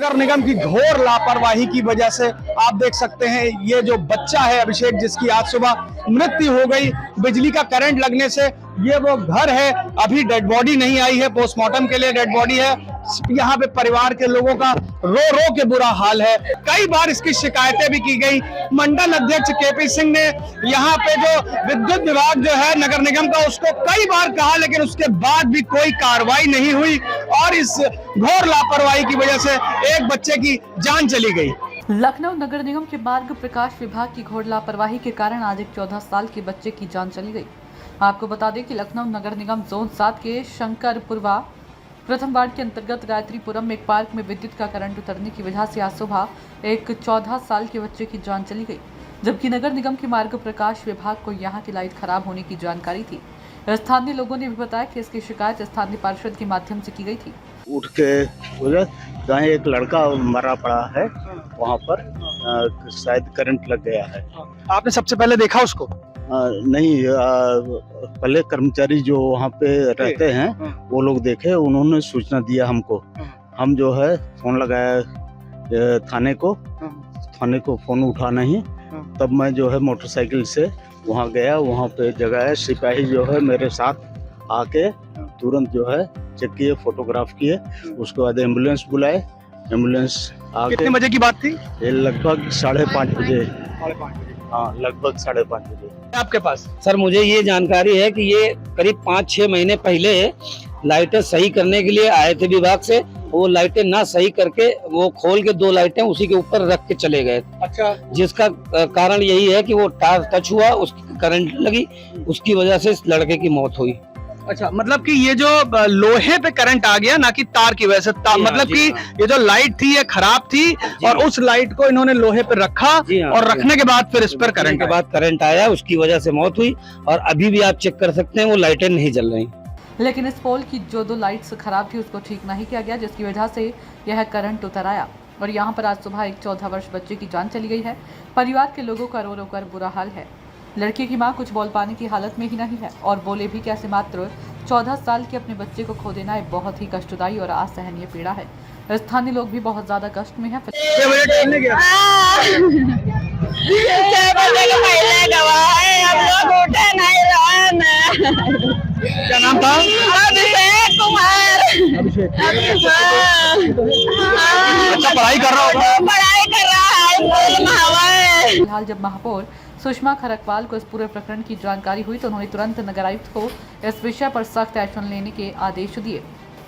नगर निगम की घोर लापरवाही की वजह से आप देख सकते हैं ये जो बच्चा है अभिषेक, जिसकी आज सुबह मृत्यु हो गई बिजली का करंट लगने से। ये वो घर है, अभी डेड बॉडी नहीं आई है, पोस्टमार्टम के लिए डेड बॉडी है। यहाँ पे परिवार के लोगों का रो रो के बुरा हाल है। कई बार इसकी शिकायतें भी की गई। मंडल अध्यक्ष केपी सिंह ने यहाँ पे जो विद्युत विभाग जो है नगर निगम का, उसको कई बार कहा, लेकिन उसके बाद भी कोई कार्रवाई नहीं हुई और इस घोर लापरवाही की वजह से एक बच्चे की जान चली गई। लखनऊ नगर निगम के मार्ग प्रकाश विभाग की घोर लापरवाही के कारण आज एक 14 साल के बच्चे की जान चली गई। आपको बता दें कि लखनऊ नगर निगम जोन 7 के शंकरपुरवा प्रथम वार्ड के अंतर्गत गायत्रीपुरम में एक पार्क में विद्युत का करंट उतरने की वजह से आज सुबह एक 14 साल के बच्चे की जान चली गई, जबकि नगर निगम के मार्ग प्रकाश विभाग को यहां की लाइट खराब होने की जानकारी थी। स्थानीय लोगों ने भी बताया कि इसकी शिकायत स्थानीय पार्षद के माध्यम से की गई थी। उठ के बोले जहाँ एक लड़का मरा पड़ा है वहाँ पर शायद करंट लग गया है। आपने सबसे पहले देखा उसको? नहीं, पहले कर्मचारी जो वहाँ पे रहते हैं वो लोग देखे, उन्होंने सूचना दिया हमको। हम जो है फोन लगाया थाने को फोन उठा नहीं, तब मैं जो है मोटरसाइकिल से वहाँ गया। वहाँ पे जगह है, सिपाही जो है मेरे साथ आके तुरंत जो है चेक किए, फोटोग्राफ किए। उसके बाद एम्बुलेंस बुलाए, एम्बुलेंस आके। कितने बजे की बात थी? ये लगभग 5:30 बजे। हाँ, लगभग 5:30 बजे। आपके पास? सर मुझे ये जानकारी है कि ये करीब 5-6 महीने पहले लाइटें सही करने के लिए आए थे विभाग से। वो लाइटें ना सही करके वो खोल के 2 लाइटें उसी के ऊपर रख के चले गए। अच्छा। जिसका कारण यही है कि वो तार टच हुआ, उसकी करंट लगी, उसकी वजह से इस लड़के की मौत हुई। अच्छा, मतलब कि ये जो लोहे पे करंट आ गया, ना कि तार की वजह से। मतलब कि ये जो लाइट थी ये खराब थी और उस लाइट को इन्होंने लोहे पे रखा और रखने के बाद फिर इस पर करंट आया, उसकी वजह से मौत हुई। और अभी भी आप चेक कर सकते हैं वो लाइटें नहीं जल रही। लेकिन इस पोल की जो 2 लाइट्स खराब थी उसको ठीक नहीं किया गया, जिसकी वजह से यह करंट उतर आया और यहाँ पर आज सुबह एक 14 वर्ष बच्चे की जान चली गई है। परिवार के लोगों का रो रो कर बुरा हाल है। लड़की की मां कुछ बोल पाने की हालत में ही नहीं है और बोले भी कैसे। मात्र 14 साल के अपने बच्चे को खो देना एक बहुत ही कष्टदायी और असहनीय पीड़ा है। स्थानीय लोग भी बहुत ज्यादा कष्ट में हैं। क्या नाम था? अभिषेक कुमार। अच्छा, पढ़ाई कर रहा है। फिलहाल जब महापौर सुषमा खरकवाल को इस पूरे प्रकरण की जानकारी हुई तो उन्होंने तुरंत नगर आयुक्त को इस विषय पर सख्त एक्शन लेने के आदेश दिए।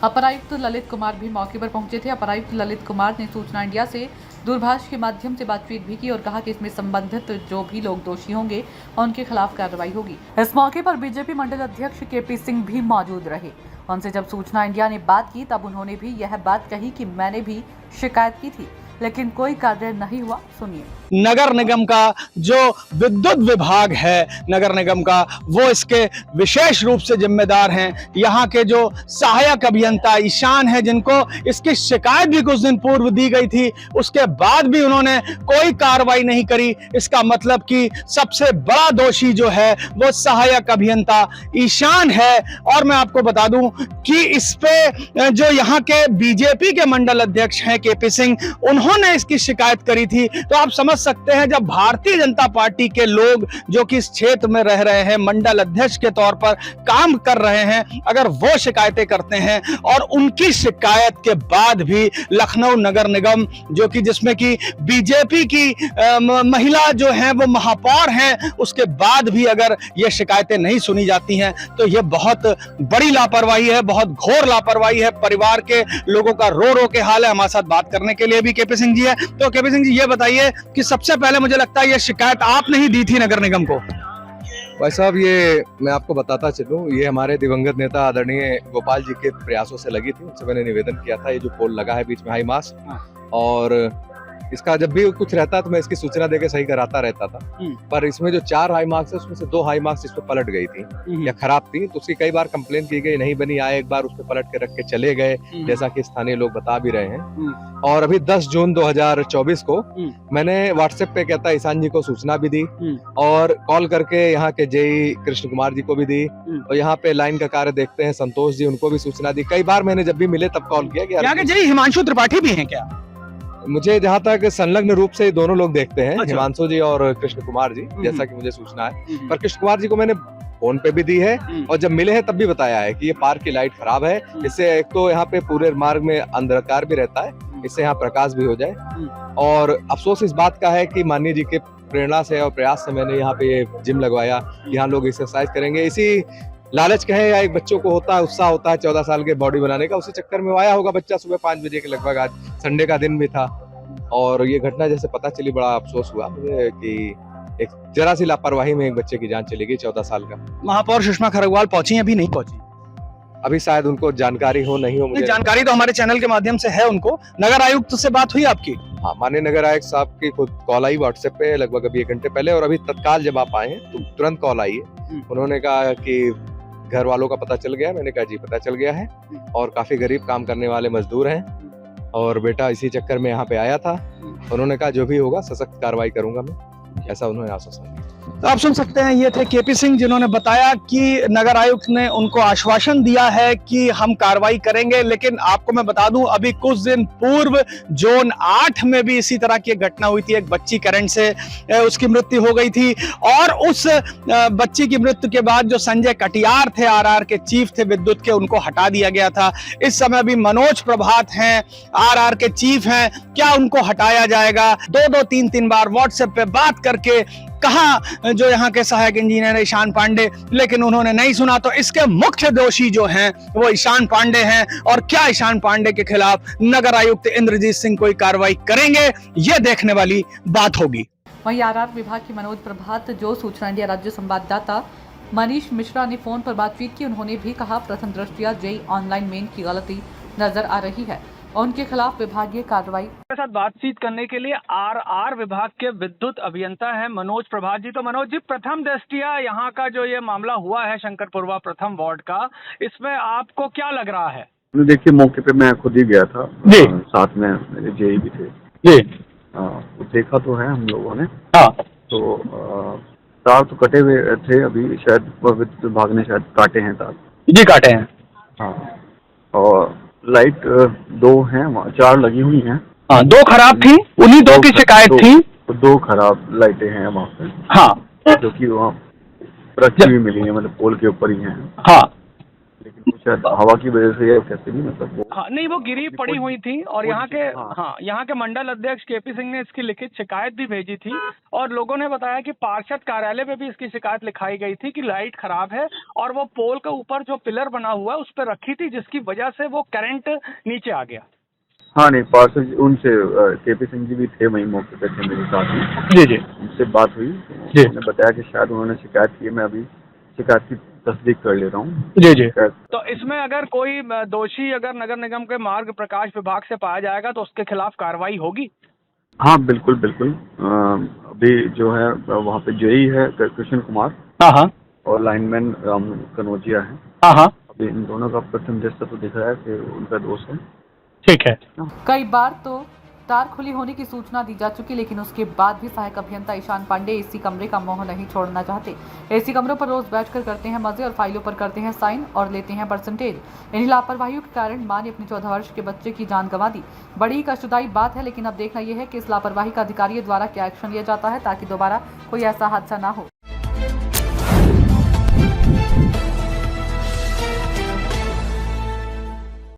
अपर आयुक्त ललित कुमार भी मौके पर पहुंचे थे। अपर आयुक्त ललित कुमार ने सूचना इंडिया से दूरभाष के माध्यम से बातचीत भी की और कहा कि इसमें संबंधित जो भी लोग दोषी होंगे उनके खिलाफ कार्रवाई होगी। इस मौके पर बीजेपी मंडल अध्यक्ष केपी सिंह भी मौजूद रहे। उनसे जब सूचना इंडिया ने बात की तब उन्होंने भी यह बात कही कि मैंने भी शिकायत की थी लेकिन कोई कार्य नहीं हुआ। सुनिए। नगर निगम का जो विद्युत विभाग है नगर निगम का, वो इसके विशेष रूप से जिम्मेदार हैं। यहाँ के जो सहायक अभियंता ईशान है, जिनको इसकी शिकायत भी कुछ दिन पूर्व दी गई थी, उसके बाद भी उन्होंने कोई कार्रवाई नहीं करी। इसका मतलब कि सबसे बड़ा दोषी जो है वो सहायक अभियंता ईशान है। और मैं आपको बता दूं कि इस पे जो यहाँ के बीजेपी के मंडल अध्यक्ष हैं केपी सिंह, उन्होंने इसकी शिकायत करी थी। तो आप समझ सकते हैं जब भारतीय जनता पार्टी के लोग जो कि इस क्षेत्र में रह रहे हैं, मंडल अध्यक्ष के तौर पर काम कर रहे हैं, अगर वो शिकायतें करते हैं और उनकी शिकायत के बाद भी लखनऊ नगर निगम जो कि जिसमें कि बीजेपी की महिला जो है वो महापौर हैं, उसके बाद भी अगर ये शिकायतें नहीं सुनी जाती हैं तो ये बहुत बड़ी लापरवाही है, बहुत घोर लापरवाही है। परिवार के लोगों का रो रो के हाल है। हमारे साथ बात करने के लिए भी केपी सिंह जी है। तो केपी सिंह जी, ये बताइए कि सबसे पहले मुझे लगता है ये शिकायत आपने ही दी थी नगर निगम को। भाई साहब, ये मैं आपको बताता चलूं, ये हमारे दिवंगत नेता आदरणीय गोपाल जी के प्रयासों से लगी थी। उनसे मैंने निवेदन किया था, ये जो पोल लगा है बीच में हाई मास्ट, और इसका जब भी कुछ रहता तो मैं इसकी सूचना देके सही कराता रहता था। पर इसमें जो 4 हाई मार्क्स है उसमें से 2 हाई मार्क्स इस पे पलट गई थी या खराब थी, तो उसकी कई बार कंप्लेन की गई, नहीं बनी। आए एक बार उस पे पलट के रख के चले गए, जैसा कि स्थानीय लोग बता भी रहे हैं। और अभी 10 जून 2024 को मैंने व्हाट्सएप पे कहता ईशान जी को सूचना भी दी और कॉल करके यहाँ के जेई कृष्ण कुमार जी को भी दी, और यहाँ पे लाइन का कार्य देखते हैं संतोष जी, उनको भी सूचना दी। कई बार मैंने जब भी मिले तब कॉल किया कि यहाँ के जेई हिमांशु त्रिपाठी भी हैं क्या? मुझे जहाँ तक संलग्न रूप से दोनों लोग देखते हैं, अच्छा। हिमांशु जी और कृष्ण कुमार जी, जैसा कि मुझे सूचना है। पर कृष्ण कुमार जी को मैंने फोन पे भी दी है और जब मिले हैं तब भी बताया है कि ये पार्क की लाइट खराब है, इससे एक तो यहाँ पे पूरे मार्ग में अंधकार भी रहता है, इससे यहाँ प्रकाश भी हो जाए। और अफसोस इस बात का है कि माननीय जी के प्रेरणा से और प्रयास से मैंने यहाँ पे ये जिम लगवाया, यहाँ लोग एक्सरसाइज करेंगे, इसी लालच कहे या एक बच्चों को होता है, उत्साह होता है 14 साल के बॉडी बनाने का, उसी चक्कर में आया होगा बच्चा सुबह 5 बजे के लगभग, आज संडे का दिन भी था। और ये घटना जैसे पता चली बड़ा अफसोस हुआ मुझे कि एक जरा सी लापरवाही में एक बच्चे की जान चली गई, 14 साल का। महापौर सुषमा खरगवाल पहुंची अभी नहीं पहुंची? अभी शायद उनको जानकारी हो नहीं हो, मुझे जानकारी तो हमारे चैनल के माध्यम से है उनको। नगर आयुक्त से बात हुई आपकी? हाँ, माननीय नगर आयुक्त साहब की खुद कॉल आई व्हाट्सएप पे लगभग अभी 1 घंटे पहले, और अभी तत्काल जब आप आए हैं तो तुरंत कॉल आई है। उन्होंने कहा कि घर वालों का पता चल गया। मैंने कहा जी पता चल गया है, और काफी गरीब काम करने वाले मजदूर हैं, और बेटा इसी चक्कर में यहाँ पे आया था। उन्होंने कहा जो भी होगा सशक्त कार्रवाई करूंगा मैं, ऐसा उन्होंने आश्वासन दिया। तो आप सुन सकते हैं, ये थे केपी सिंह जिन्होंने बताया कि नगर आयुक्त ने उनको आश्वासन दिया है कि हम कार्रवाई करेंगे। लेकिन आपको मैं बता दूं, अभी कुछ दिन पूर्व जोन 8 में भी इसी तरह की एक घटना हुई थी। एक बच्ची करंट से उसकी मृत्यु हो गई थी, और उस बच्ची की मृत्यु के बाद जो संजय कटियार थे, आरआर के चीफ थे विद्युत के, उनको हटा दिया गया था। इस समय अभी मनोज प्रभात हैं, आरआर के चीफ हैं, क्या उनको हटाया जाएगा? 2-2, 3-3 बार व्हाट्सएप पे बात करके कहा जो यहाँ के सहायक इंजीनियर ईशान पांडे, लेकिन उन्होंने नहीं सुना। तो इसके मुख्य दोषी जो हैं वो ईशान पांडे हैं, और क्या ईशान पांडे के खिलाफ नगर आयुक्त इंद्रजीत सिंह कोई कार्रवाई करेंगे, ये देखने वाली बात होगी। वहीं आरआर विभाग की मनोज प्रभात, जो सूचना इंडिया राज्य संवाददाता मनीष मिश्रा ने फोन पर बातचीत की, उन्होंने भी कहा प्रथम दृष्टया जेईई ऑनलाइन मेन की गलती नजर आ रही है और उनके खिलाफ विभागीय कार्रवाई के साथ बातचीत करने के लिए आरआर विभाग के विद्युत अभियंता हैं मनोज प्रभात जी। तो मनोज जी, प्रथम दृष्टया यहाँ का जो ये मामला हुआ है शंकरपुरवा प्रथम वार्ड का, इसमें आपको क्या लग रहा है? देखिए, मौके पे मैं खुद ही गया था जी। साथ में मेरे जेई भी थे जी। तो देखा तो है हम लोगों ने। हाँ। तो तार तो कटे हुए थे, अभी शायद विद्युत विभाग ने शायद काटे हैं तार। जी, काटे हैं। हाँ, और लाइट 2 हैं, 4 लगी हुई हैं। हाँ, 2 खराब थी, उन्हीं 2 की शिकायत थी। 2 खराब लाइटें हैं वहाँ पे। हाँ, जो कि वहाँ रखी हुई मिली है, मतलब पोल के ऊपर ही हैं। हाँ, लेकिन वो शायद हवा की वजह से या कैसे भी, मतलब वो हाँ, नहीं, वो गिरी पड़ी हुई थी। और यहाँ के यहाँ के मंडल अध्यक्ष केपी सिंह ने इसकी लिखित शिकायत भी भेजी थी, और लोगों ने बताया कि पार्षद कार्यालय में भी इसकी शिकायत लिखाई गई थी कि लाइट खराब है, और वो पोल के ऊपर जो पिलर बना हुआ है उस पर रखी थी, जिसकी वजह से वो करंट नीचे आ गया। हाँ, नहीं, पार्षद उनसे केपी सिंह जी भी थे वहीं मौके पे थे मेरे साथ में। जी जी, उनसे बात हुई, उन्होंने बताया कि शायद उन्होंने शिकायत की है। मैं अभी शिकायत की तस्दीक कर ले रहा हूँ। जी जी। तो इसमें अगर कोई दोषी अगर नगर निगम के मार्ग प्रकाश विभाग से पाया जाएगा तो उसके खिलाफ कार्रवाई होगी? हाँ, बिल्कुल बिल्कुल। अभी जो है वहाँ पे जेई है कृष्ण कुमार, हाँ हाँ, और लाइनमैन कनौजिया है। हाँ हाँ, अभी इन दोनों का प्रथम दृष्टया तो दिख रहा है कि उनका दोष है। ठीक है। कई बार तो तार खुली होने की सूचना दी जा चुकी, लेकिन उसके बाद भी सहायक अभियंता ईशान पांडे एसी कमरे का मोह नहीं छोड़ना चाहते। एसी कमरों पर रोज बैठकर करते हैं मजे और फाइलों पर करते हैं साइन और लेते हैं परसेंटेज। इन्हीं लापरवाहियों के कारण मां ने अपने 14 वर्ष के बच्चे की जान गंवा दी। बड़ी ही कष्टदायी बात है, लेकिन अब देखना यह है कि इस लापरवाही का अधिकारियों द्वारा क्या एक्शन लिया जाता है, ताकि दोबारा कोई ऐसा हादसा ना हो।